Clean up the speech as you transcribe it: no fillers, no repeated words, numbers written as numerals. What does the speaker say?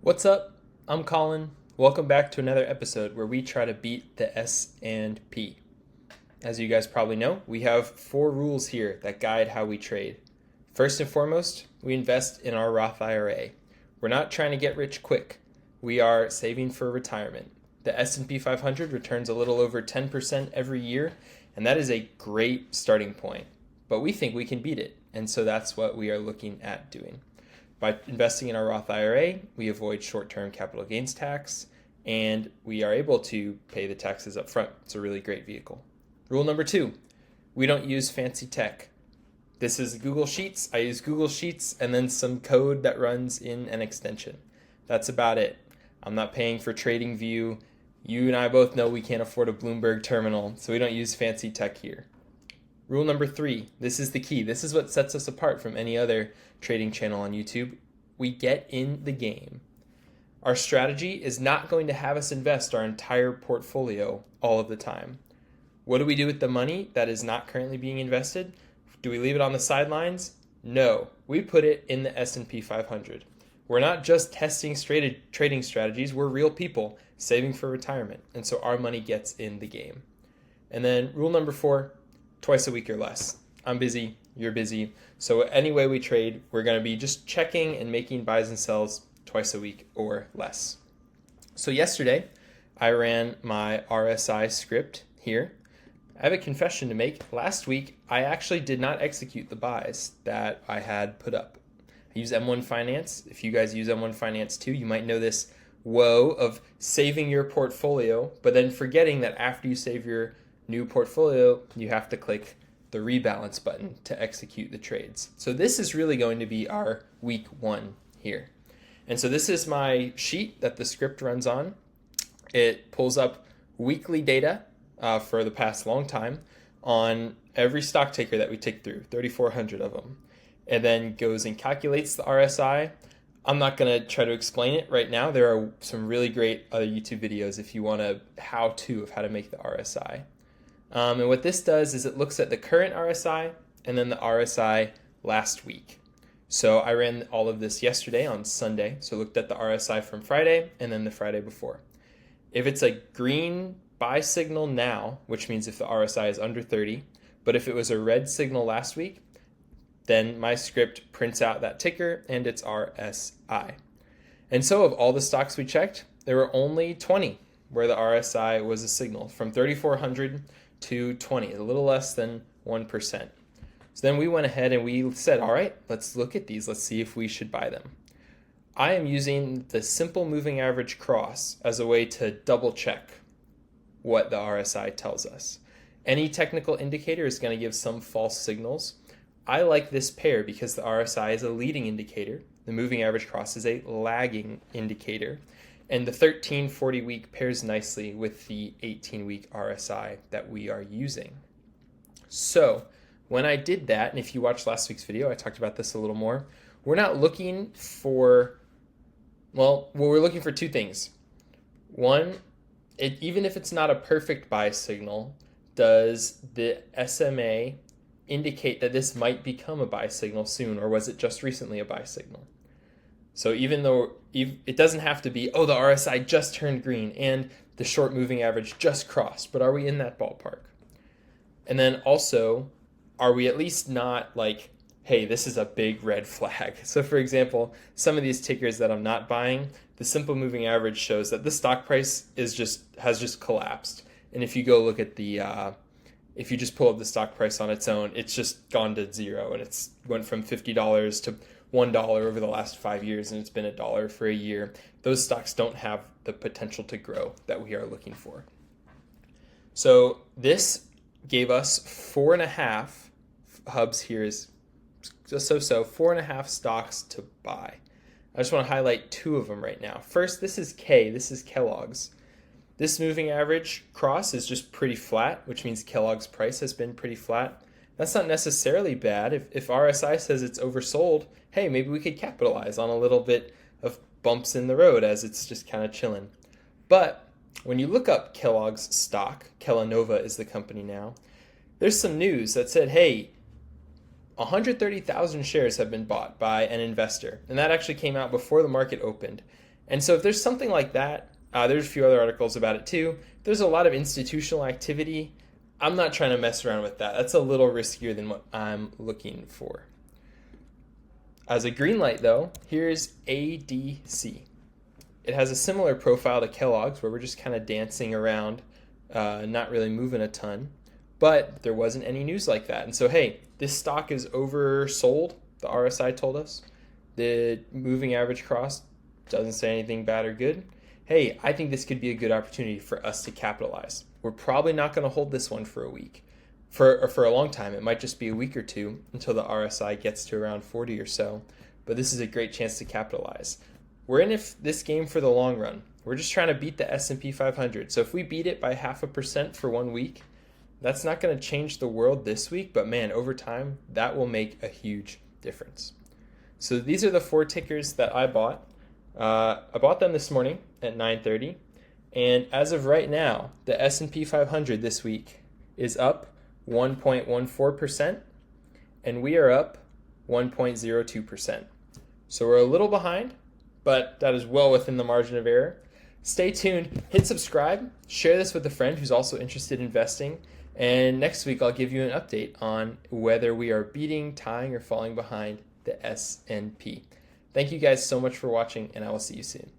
What's up? I'm Colin. Welcome back to another episode where we try to beat the S&P. As you guys probably know, we have 4 rules here that guide how we trade. First and foremost, we invest in our Roth IRA. We're not trying to get rich quick. We are saving for retirement. The S&P 500 returns a little over 10% every year, and that is a great starting point. But we think we can beat it, and so that's what we are looking at doing. By investing in our Roth IRA, we avoid short-term capital gains tax, and we are able to pay the taxes up front. It's a really great vehicle. Rule number 2, we don't use fancy tech. This is Google Sheets. I use Google Sheets and then some code that runs in an extension. That's about it. I'm not paying for TradingView. You and I both know we can't afford a Bloomberg terminal, so we don't use fancy tech here. Rule number 3, this is the key. This is what sets us apart from any other trading channel on YouTube. We get in the game. Our strategy is not going to have us invest our entire portfolio all of the time. What do we do with the money that is not currently being invested? Do we leave it on the sidelines? No, we put it in the S&P 500. We're not just testing trading strategies, we're real people saving for retirement, and so our money gets in the game. And then rule number 4, twice a week or less. I'm busy, you're busy, so any way we trade, we're going to be just checking and making buys and sells twice a week or less. So yesterday, I ran my RSI script here. I have a confession to make. Last week, I actually did not execute the buys that I had put up. I use M1 Finance. If you guys use M1 Finance too, you might know this woe of saving your portfolio, but then forgetting that after you save your new portfolio, you have to click the rebalance button to execute the trades. So this is really going to be our week 1 here. And so this is my sheet that the script runs on. It pulls up weekly data for the past long time on every stock taker that we tick through, 3,400 of them, and then goes and calculates the RSI. I'm not going to try to explain it right now. There are some really great other YouTube videos if you want a how-to of how to make the RSI. And what this does is it looks at the current RSI and then the RSI last week. So I ran all of this yesterday on Sunday. So I looked at the RSI from Friday and then the Friday before. If it's a green buy signal now, which means if the RSI is under 30, but if it was a red signal last week, then my script prints out that ticker and its RSI. And so of all the stocks we checked, there were only 20 where the RSI was a signal, from 3,400 to 20, a little less than 1%. So then we went ahead and we said, all right, let's look at these. Let's see if we should buy them. I am using the simple moving average cross as a way to double check what the RSI tells us. Any technical indicator is going to give some false signals. I like this pair because the RSI is a leading indicator. The moving average cross is a lagging indicator. And the 1340 week pairs nicely with the 18-week RSI that we are using. So when I did that, and if you watched last week's video, I talked about this a little more, we're not looking for, we're looking for 2 things. One, even if it's not a perfect buy signal, does the SMA indicate that this might become a buy signal soon, or was it just recently a buy signal? So even though it doesn't have to be, oh, the RSI just turned green and the short moving average just crossed, but are we in that ballpark? And then also, are we at least not like, hey, this is a big red flag? So for example, some of these tickers that I'm not buying, the simple moving average shows that the stock price has just collapsed. And if you go look at if you just pull up the stock price on its own, it's just gone to 0, and it's went from $50 to $1 over the last 5 years, and it's been $1 for a year. Those stocks don't have the potential to grow that we are looking for. So this gave us 4.5 hubs here is just so 4.5 stocks to buy. I just want to highlight 2 of them right now. First, this is Kellogg's. This moving average cross is just pretty flat, which means Kellogg's price has been pretty flat. That's not necessarily bad. If RSI says it's oversold, hey, maybe we could capitalize on a little bit of bumps in the road as it's just kind of chilling. But when you look up Kellogg's stock, Kellanova is the company now, there's some news that said, hey, 130,000 shares have been bought by an investor. And that actually came out before the market opened. And so if there's something like that, there's a few other articles about it too. There's a lot of institutional activity. I'm not trying to mess around with that. That's a little riskier than what I'm looking for. As a green light though, here's ADC. It has a similar profile to Kellogg's where we're just kind of dancing around, not really moving a ton. But there wasn't any news like that. And so, hey, this stock is oversold, the RSI told us. The moving average cross doesn't say anything bad or good. Hey, I think this could be a good opportunity for us to capitalize. We're probably not going to hold this one for a week, for a long time. It might just be a week or two until the RSI gets to around 40 or so. But this is a great chance to capitalize. We're in this game for the long run. We're just trying to beat the S&P 500. So if we beat it by 0.5% for 1 week, that's not going to change the world this week, but man, over time, that will make a huge difference. So these are the 4 tickers that I bought. I bought them this morning at 9:30, and as of right now, the S&P 500 this week is up 1.14%, and we are up 1.02%. So we're a little behind, but that is well within the margin of error. Stay tuned, hit subscribe, share this with a friend who's also interested in investing, and next week I'll give you an update on whether we are beating, tying, or falling behind the S&P. Thank you guys so much for watching, and I will see you soon.